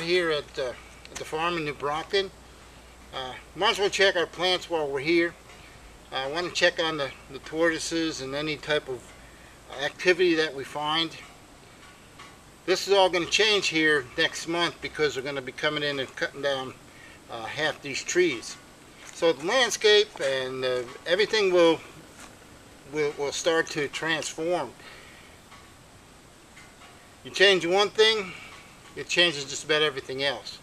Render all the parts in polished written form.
here at the farm in New Brockton. Might as well check our plants while we're here. I want to check on the tortoises and any type of activity that we find. This is all going to change here next month because we're going to be coming in and cutting down half these trees. So the landscape and everything will start to transform. You change one thing, it changes just about everything else.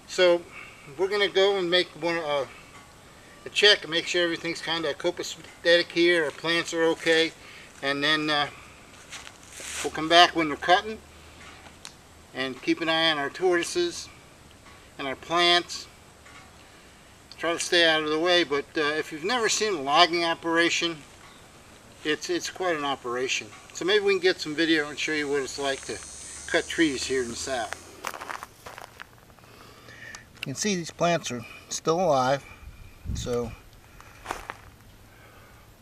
So we're going to go and make a check and make sure everything's kind of copacetic here, our plants are okay, and then we'll come back when we're cutting and keep an eye on our tortoises and our plants. Try to stay out of the way, but if you've never seen a logging operation, it's quite an operation. So maybe we can get some video and show you what it's like to cut trees here in the south. You can see these plants are still alive, so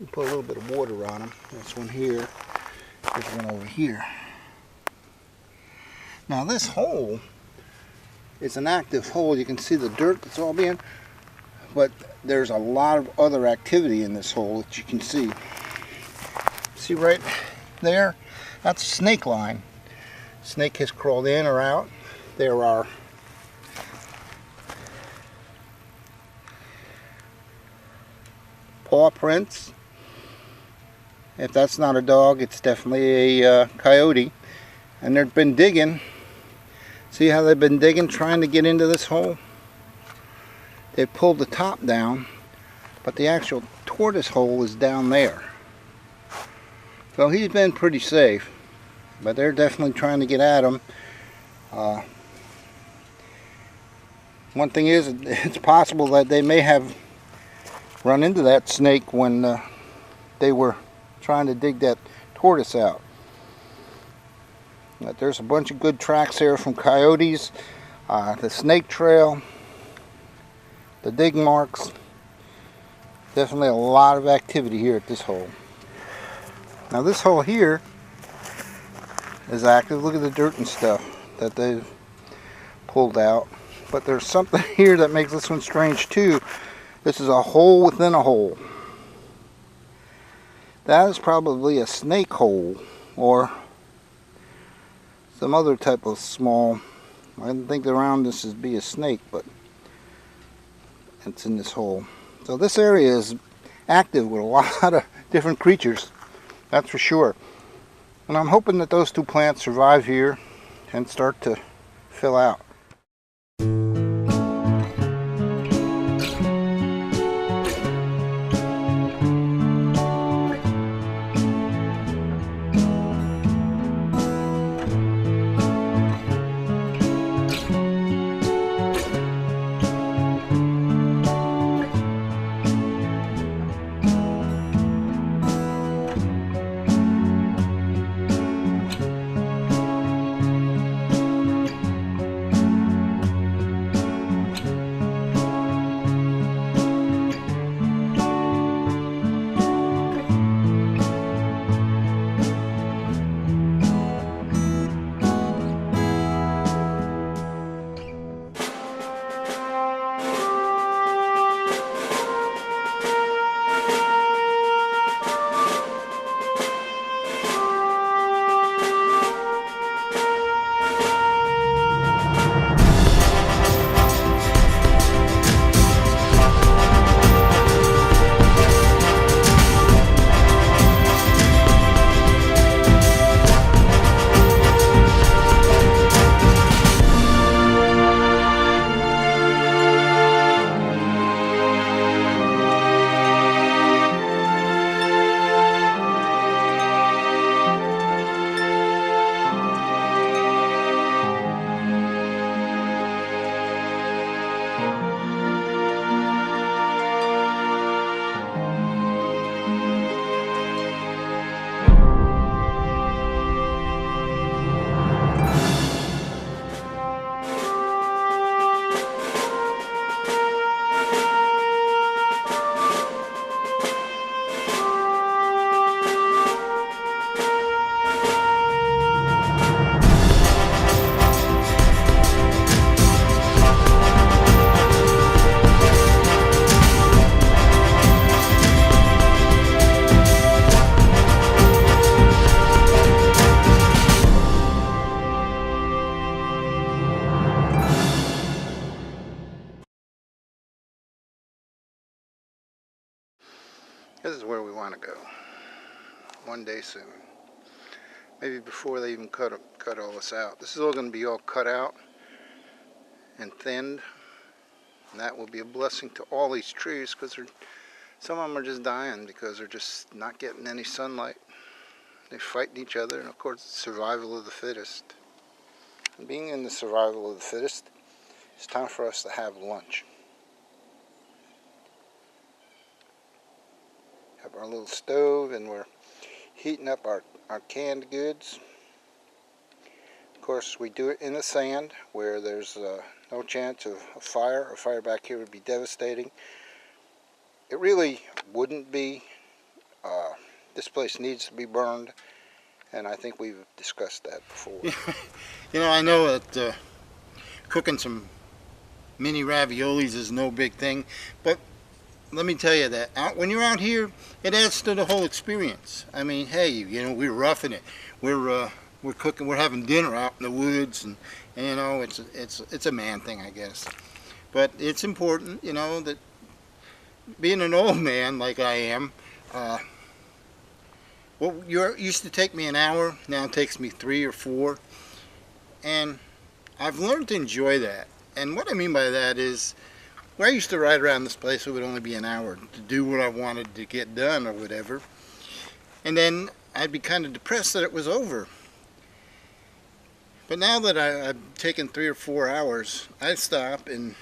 we put a little bit of water on them. There's one here, there's one over here. Now this hole is an active hole. You can see the dirt that's all being, but there's a lot of other activity in this hole that you can see. See right there? That's a snake line. Snake has crawled in or out. There are paw prints. If that's not a dog, it's definitely a coyote. And they've been digging. See how they've been digging, trying to get into this hole? They pulled the top down, but the actual tortoise hole is down there. So he's been pretty safe, but they're definitely trying to get at him. One thing is, it's possible that they may have run into that snake when they were trying to dig that tortoise out. But there's a bunch of good tracks here from coyotes, the snake trail, the dig marks. Definitely a lot of activity here at this hole. Now this hole here is active. Look at the dirt and stuff that they've pulled out. But there's something here that makes this one strange too. This is a hole within a hole. That is probably a snake hole or some other type of small. I didn't think around this would be a snake, but it's in this hole. So this area is active with a lot of different creatures. That's for sure. And I'm hoping that those two plants survive here and start to fill out. This is where we want to go one day soon. Maybe before they even cut all this out. This is all going to be all cut out and thinned. And that will be a blessing to all these trees, because some of them are just dying because they're just not getting any sunlight. They're fighting each other, and of course it's survival of the fittest. And being in the survival of the fittest, it's time for us to have lunch. Have our little stove, and we're heating up our canned goods. Of course, we do it in the sand where there's no chance of a fire. A fire back here would be devastating. It really wouldn't be. This place needs to be burned, and I think we've discussed that before. You know, I know that cooking some mini raviolis is no big thing, but let me tell you that when you're out here, it adds to the whole experience. I mean, hey, you know, we're roughing it. We're cooking. We're having dinner out in the woods, and you know, it's a man thing, I guess. But it's important, you know, that being an old man like I am, what used to take me an hour now takes me 3 or 4, and I've learned to enjoy that. And what I mean by that is, where I used to ride around this place, it would only be an hour to do what I wanted to get done or whatever. And then I'd be kind of depressed that it was over. But now that I've taken 3 or 4 hours, I stop and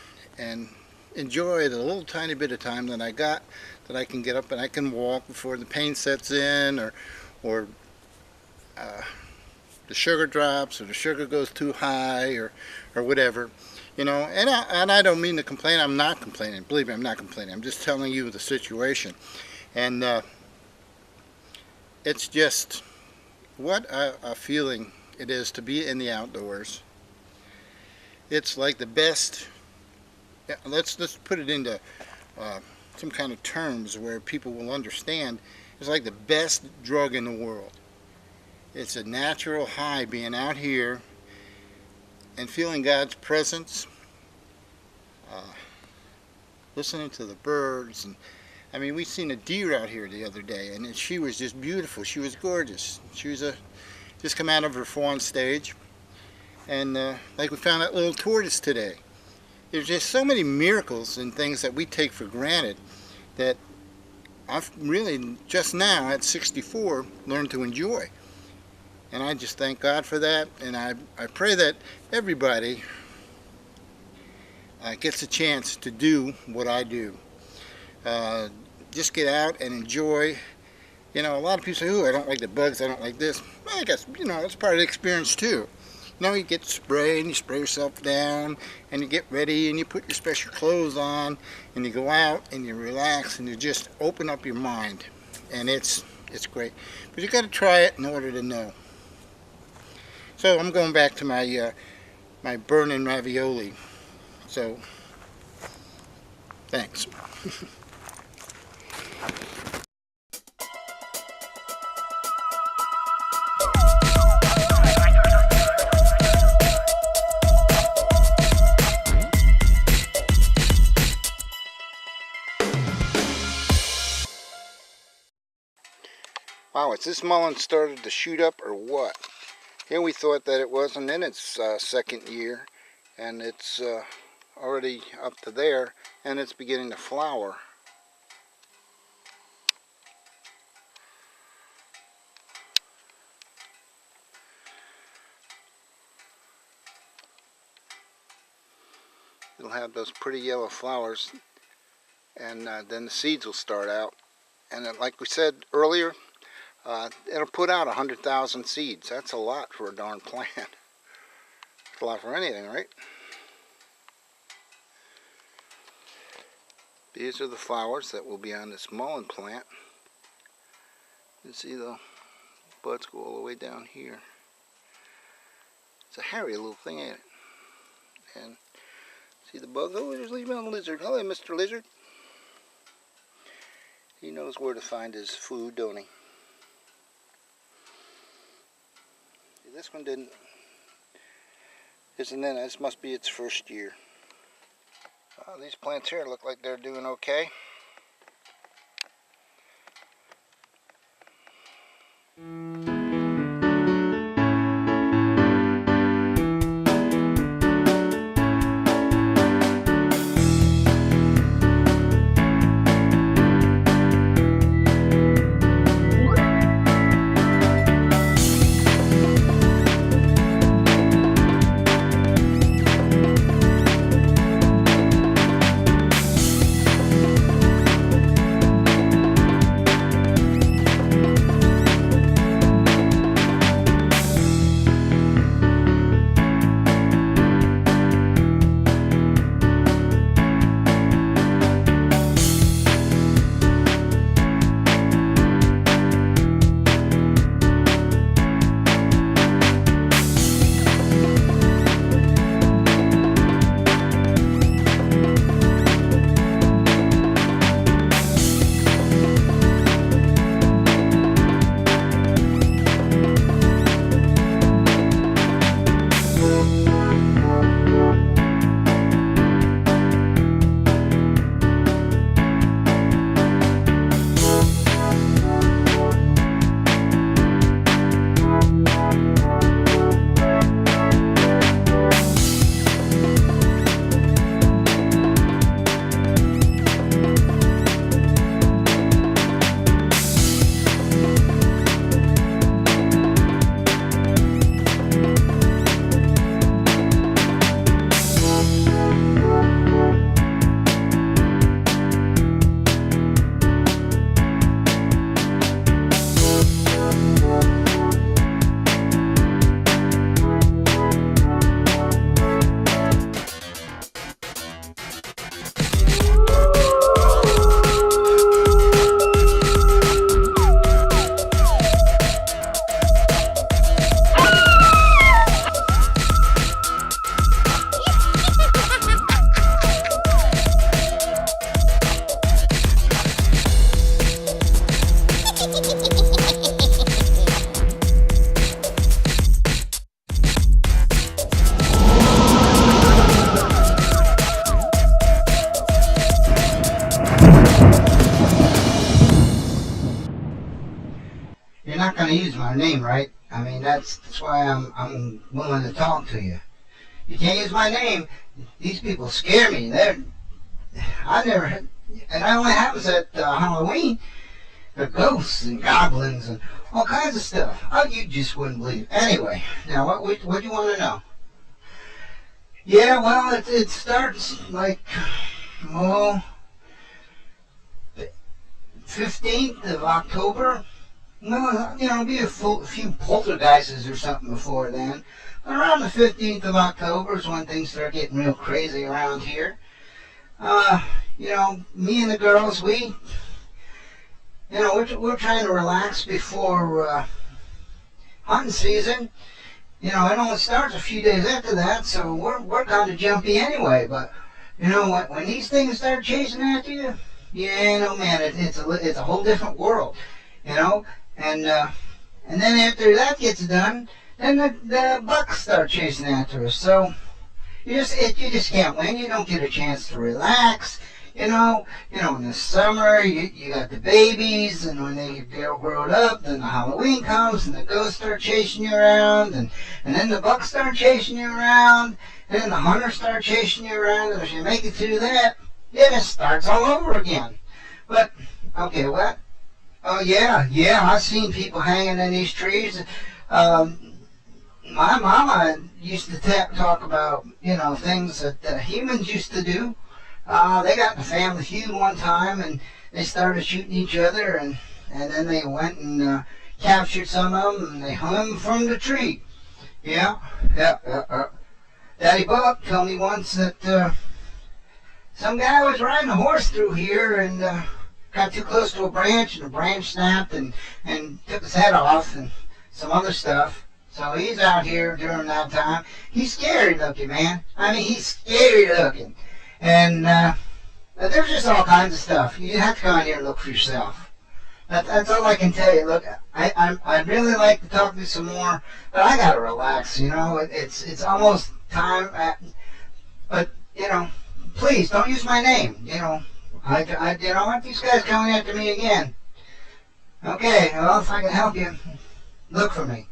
enjoy the little tiny bit of time that I got, that I can get up and I can walk before the pain sets in, or the sugar drops, or the sugar goes too high, or whatever. You know, and I don't mean to complain. I'm not complaining. Believe me, I'm not complaining. I'm just telling you the situation. And it's just what a feeling it is to be in the outdoors. It's like the best. Let's put it into some kind of terms where people will understand. It's like the best drug in the world. It's a natural high being out here and feeling God's presence, listening to the birds. And I mean, we seen a deer out here the other day, and she was just beautiful. She was gorgeous. She was just come out of her fawn stage, and like we found that little tortoise today. There's just so many miracles and things that we take for granted that I've really just now at 64 learned to enjoy. And I just thank God for that, and I pray that everybody gets a chance to do what I do. Just get out and enjoy. You know, a lot of people say, "Oh, I don't like the bugs, I don't like this." Well, I guess, you know, it's part of the experience too. You know, you get spray and you spray yourself down, and you get ready and you put your special clothes on, and you go out and you relax and you just open up your mind, and it's great. But you got to try it in order to know. So I'm going back to my my burning ravioli. So thanks. Wow, has this mullein started to shoot up or what? Here we thought that it wasn't in its second year, and it's already up to there, and it's beginning to flower. It'll have those pretty yellow flowers, and then the seeds will start out. And then, like we said earlier, it'll put out 100,000 seeds. That's a lot for a darn plant. It's a lot for anything, right? These are the flowers that will be on this mullein plant. You can see the buds go all the way down here. It's a hairy little thing, ain't it? And see the bug? Oh, there's even a lizard. Hello, Mr. Lizard. He knows where to find his food, don't he? See, this one isn't in it. This must be its first year. These plants here look like they're doing okay. gonna use my name, right? I mean, that's why I'm willing to talk to you. You can't use my name. These people scare me. I never, and it only happens at Halloween. There are ghosts and goblins and all kinds of stuff. Oh, you just wouldn't believe. Anyway, now what do you want to know? Yeah, well, it starts like, oh, 15th of October. Well, you know, be a few poltergeists or something before then. But around the 15th of October is when things start getting real crazy around here. You know, me and the girls, we're trying to relax before hunting season. You know, it only starts a few days after that, so we're kind of jumpy anyway. But you know, when these things start chasing after you, yeah, no man, it's a whole different world. You know, and then after that gets done, then the bucks start chasing after us. So you just can't win. You don't get a chance to relax. You know, in the summer you got the babies, and when they get grown up, then the Halloween comes, and the ghosts start chasing you around, and then the bucks start chasing you around, and then the hunters start chasing you around, and if you make it through that, then it starts all over again. But okay, what? Oh yeah, I've seen people hanging in these trees. My mama used to talk about, you know, things that humans used to do. They got in a family feud one time, and they started shooting each other, and then they went and captured some of them, and they hung them from the tree. Yeah. Daddy Buck told me once that some guy was riding a horse through here and got too close to a branch, and the branch snapped and took his head off and some other stuff. So he's out here during that time. He's scary looking, man. I mean, he's scary looking. And there's just all kinds of stuff. You have to come out here and look for yourself. That's all I can tell you. Look, I'd really like to talk to you some more, but I gotta relax. You know, it's almost time. But you know, please don't use my name. You know, I don't want these guys coming after me again. Okay, well, if I can help you, look for me.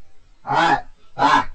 All right, bye.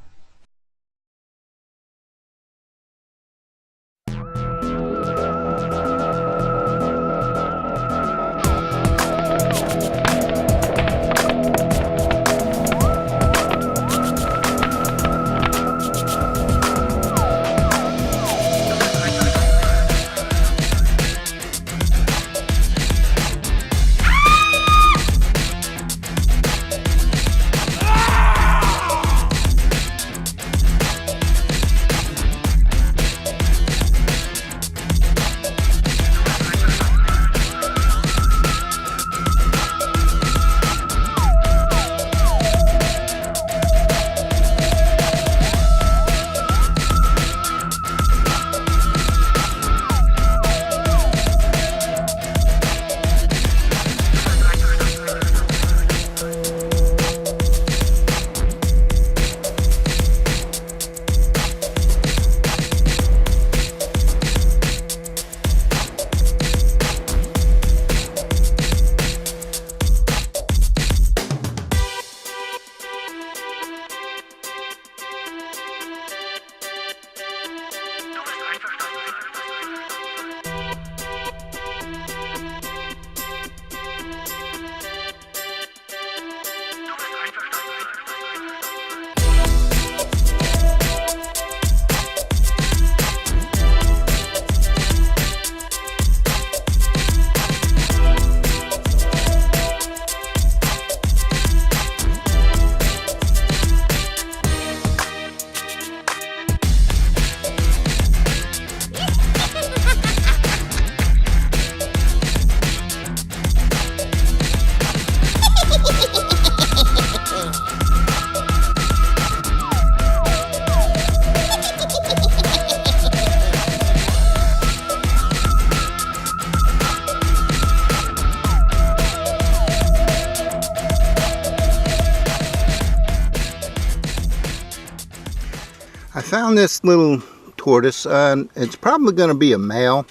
I found this little tortoise. It's probably going to be a male.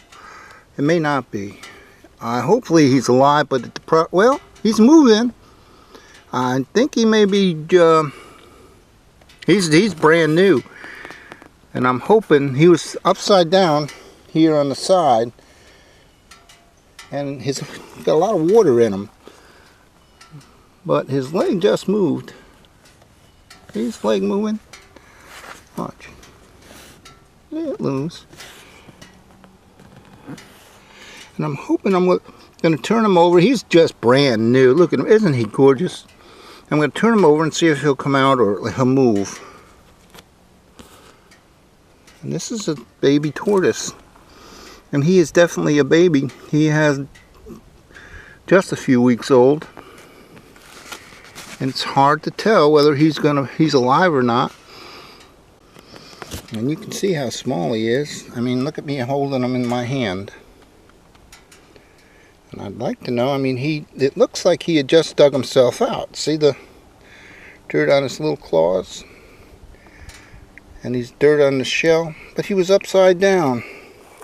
It may not be. Hopefully he's alive, but well, he's moving. I think he may be, he's brand new. And I'm hoping he was upside down here on the side. And he's got a lot of water in him. But his leg just moved. See his leg moving? Watch. There it moves. And I'm hoping I'm going to turn him over. He's just brand new. Look at him. Isn't he gorgeous? I'm going to turn him over and see if he'll come out or he'll move. And this is a baby tortoise. And he is definitely a baby. He has just a few weeks old. And it's hard to tell whether he's alive or not. And you can see how small he is. I mean, look at me holding him in my hand. And I'd like to know, I mean, it looks like he had just dug himself out. See the dirt on his little claws? And he's dirt on the shell. But he was upside down.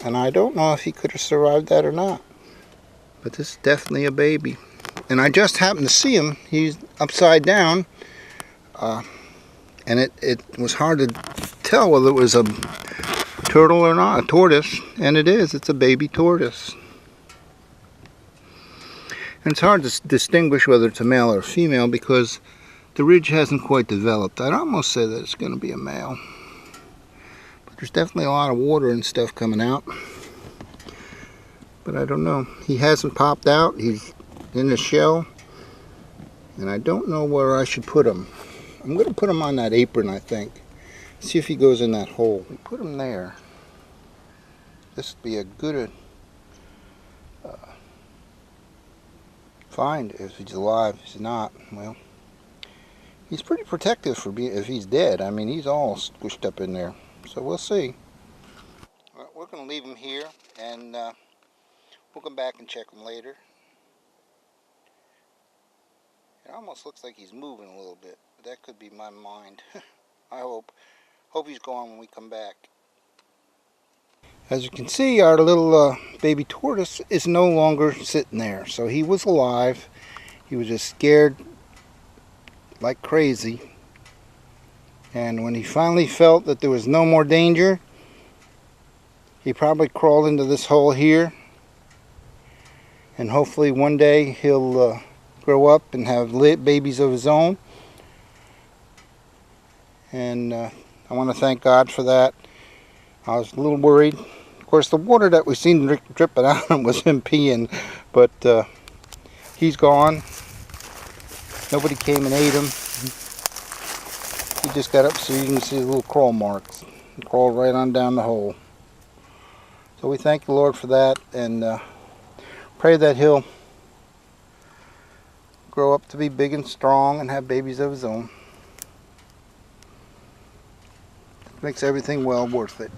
And I don't know if he could have survived that or not. But this is definitely a baby. And I just happened to see him. He's upside down. And it was hard to tell whether it was a turtle or not, a tortoise. And it is. It's a baby tortoise. And it's hard to distinguish whether it's a male or a female because the ridge hasn't quite developed. I'd almost say that it's going to be a male. But there's definitely a lot of water and stuff coming out. But I don't know. He hasn't popped out. He's in the shell. And I don't know where I should put him. I'm going to put him on that apron, I think. See if he goes in that hole. Put him there. This would be a good find if he's alive. If he's not, well, he's pretty protective for being, if he's dead. I mean, he's all squished up in there. So we'll see. Well, we're going to leave him here, and we'll come back and check him later. It almost looks like he's moving a little bit, but that could be my mind. I hope he's gone when we come back. As you can see, our little baby tortoise is no longer sitting there. So he was alive. He was just scared like crazy. And when he finally felt that there was no more danger, he probably crawled into this hole here. And hopefully one day he'll grow up and have babies of his own. And I want to thank God for that. I was a little worried. Of course, the water that we seen dripping out of him was him peeing, but he's gone. Nobody came and ate him. He just got up so you can see the little crawl marks. He crawled right on down the hole. So we thank the Lord for that, and pray that he'll grow up to be big and strong and have babies of his own. It makes everything well worth it.